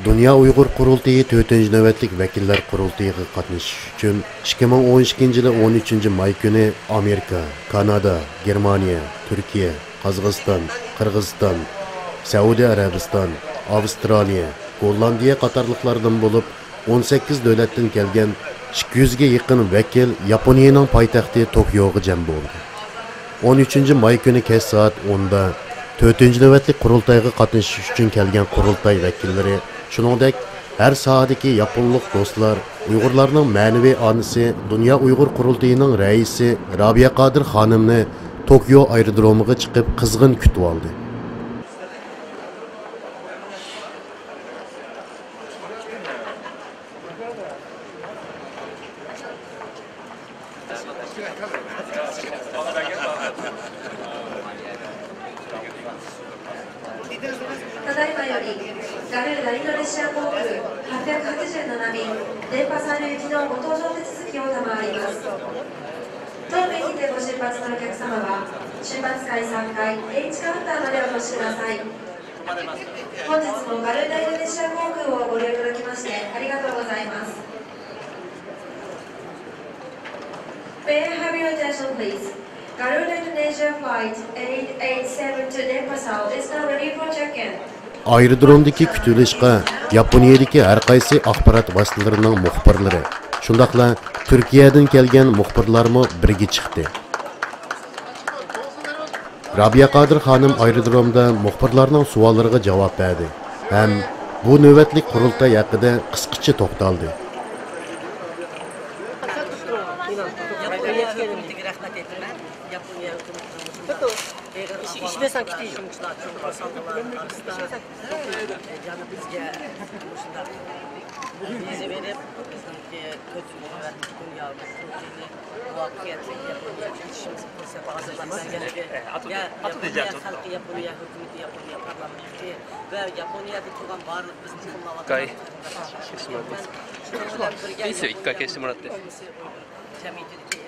Dünya Uyghur Qurultayı 4-nji nöwetlik vekiller qurultayiga qatnaşyş üçin 2012 yılı 13 may günü Amerika, Kanada, Germaniya, Türkiye, Qazaqstan, Qırgızistan, Saudiya Arabistan, Avstraliya, Gollandiya qatarlıqlardan bolup 18 dövletden kelgen 200 ge yaqin vekil Yaponiyaning poytaxti Tokyoga jam boldi. 13 may günü kech saat 10da 4-nji nöwetlik qurultayga qatnaşyş üçin kelgen qurultay vekilleri shuningdek har sohadagi yaponlik do'stlar Uyg'urlarning ma'naviy onasi Dünya Uyghur Qurultayining raisi Robiya Qodir xonimni Tokyo aerodromiga chiqib qizg'in kutib oldi. May I have your attention, please? Garuda Indonesia flight 887 to Denpasar is now ready for check-in. Aerodromdaki kütülüşqa Yaponiyadagi har qaysi axborot vositalarining muxbirlari, shundaqla Turkiyadan kelgan muxbirlarmi birga chiqdi. Robiya Qodir xonim aerodromda muxbirlarning savollariga javob berdi ham bu navbatlik qurultay haqida qisqacha to'xtaldi. İşmesen kitiymişler. Yani bizge bizi verip bizdeki kötü dünya vakiyetli işimiz fırsatı hazırlamak gerekir. Yaponiya halkı, Yaponiya hükümeti, Yaponiya parlamenti ve Yaponia'da tutan varlık bizim kullanmak. İyisi, ilk kez Murat'ta. Cemiyetindeki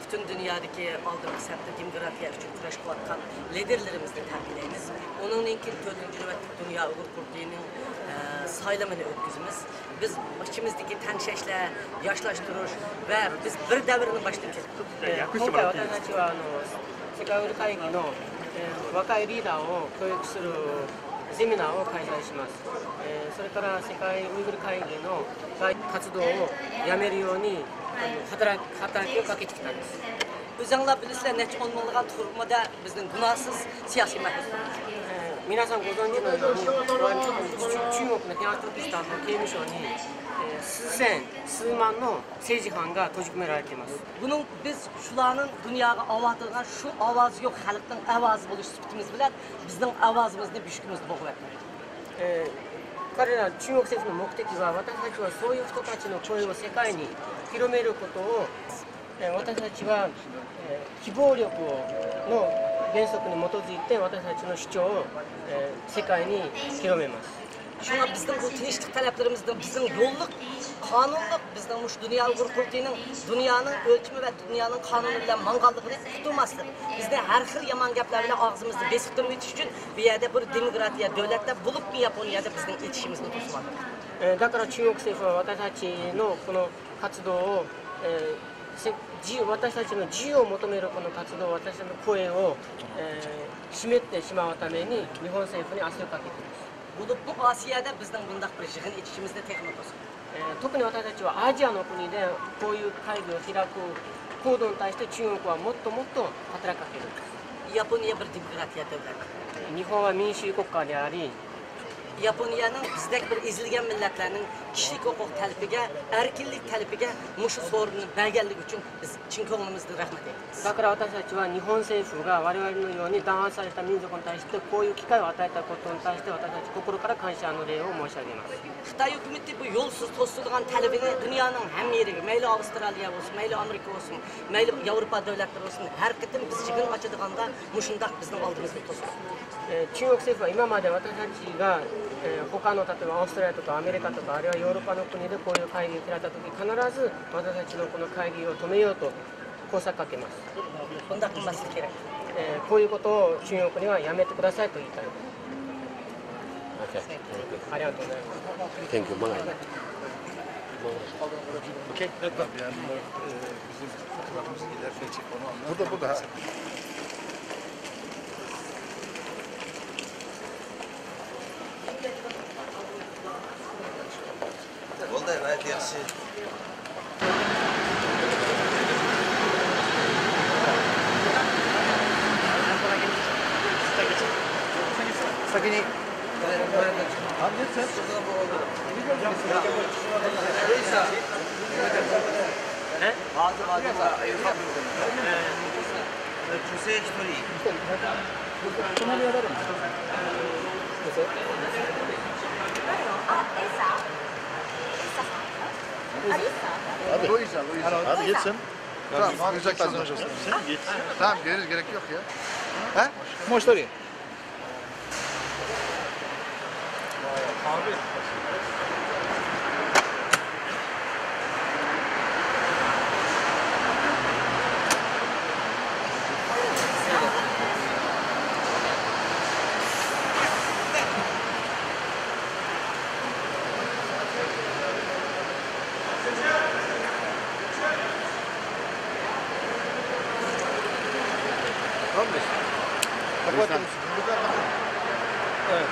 bütün dünyadaki aldığımız hep de demokrasiya için kuraş kılatkan liderlerimizni təminleyiniz. Onun için 4-cü növbətlik Dünya Uyghur Qurultayının saylamını ötküzümüz. Biz içimizdeki tenşeşle yaşlaştırır ve biz bir devrini başlayıp kestik. 今回私たちは世界ウル会議の若いリーダーを教育するセミナーを開催します。それから世界ウイグル会議の活動をやめるように働きをかけてきたんです。 Özünler bilirler neçe onmalığa turmada bizden günahsız siyasi mahkumlar. 皆さんご存知のように、中国の東トルキスタンの刑務所に数千、数万の政治犯が閉じ込められています。 Bunun biz şuların dünyaya avatılan şu avazı yok, halkın avazı buluş sütümüz bilen bizden avazımızı düşkümüzü boğuyor. 彼ら中国政府の目的は私たちはそういう人たちの声を世界に広めることを私たちは希望力の原則に基づいて私たちの主張を世界に広めます。 Şuna bizden bu tinçlik taleplerimizden bizden yolluk, kanunluk, bizden bu Dünya Uyghur Qurultayının dünyanın ölçümü ve dünyanın kanunuyla mangallığını tutulmasıdır. Bizde her xil yaman gaplarla ağzımızı besiktirmek için bir yerde bir demokratiya devlette bulup bir Yaponia'da bizden yetişimizini tutmalıdır. だから中国政府は私たちのこの活動を私たちの自由を求めるこの活動、私たちの声を湿ってしまうために日本政府に圧力をかけています。 Bu Asya'da bizden bundak bir jığın içimizde teknik olsun. 特に私たちはアジアの国でこういう会議を開く行動に対して中国はもっともっと働きかけるんです。 Japonya bir demokratiya devleti. 日本は民主主義国家であり、Yaponiyaning bizdek bir ezilgan millatlarning kishilik huquq talabiga, erkinlik talabiga mushu sovrinni berganligi uchun biz chin ko'nglimizdan rahmat aytamiz. だから私たちは日本政府が我々のように弾圧された民族に対してこういう機会を与えたことに対して私たち心から感謝の礼を申し上げます。 Xitoy hukumati bu yo'lsiz to'silgan talabini dunyoning hamma yeriga, mayli Avstraliya bo'lsin, mayli Amerika bo'lsin, mayli Yevropa davlatlari bo'lsin, har qatim biz chigin ochadiganda mushundaq bizning oldimizga to'siladi. 中国政府は今まで私たちが他の例えばオーストラリアとかアメリカとかあるいはヨーロッパの国でこういう会議を開いたとき必ず私たちのこの会議を止めようと工作かけます。 Bundaq qilmaslik kerak. こういうことを中国にはやめてくださいと言いたい。ありがとうございます。 Thank you. Bye. Okey. Yani bizim fotoğrafımız ilerleyecek onu anlar. Burada. Oldu evet yaxshi. Sakini. Abi sen. Kimseye history. Hadi. Luisa. Hadi gitsin. Tamam, güzel kazanacağız. Sen git. Tamam, gerek yok ya. He? Moştori. Abi. Kapat mısın? Evet.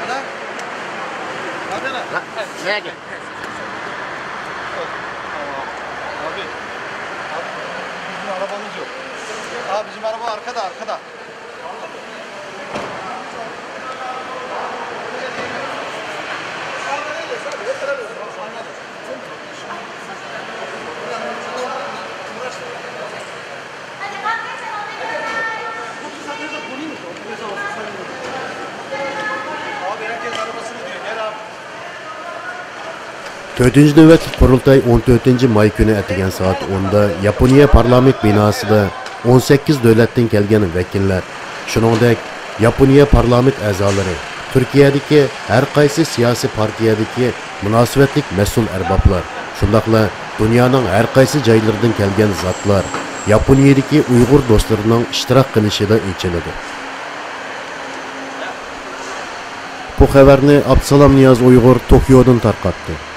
Ana? Abi ana? Neye gel? Abi. Abi bizim arabamız yok. Abi bizim araba arkada. Abi herkes arabasını diyor. Gel abi. 4. navbatlik qurultay 14 may kuni atigan soat 10da Yaponiya parlament binosida 18 davlatdan kelgan vakillar, shuningdek Yaponiya parlament a'zolari, Turkiyadagi har qaysi siyosiy partiyadagi munosabatlik mas'ul arboblar, shundaqla dunyoning har qaysi joylaridan kelgan zotlar Yaponiyadagi Uyg'ur do'stlarining ishtirok qilishida echiladi. Bu xabarni Abdusalom Niyoz Uyg'ur Tokiodan tarqatdi.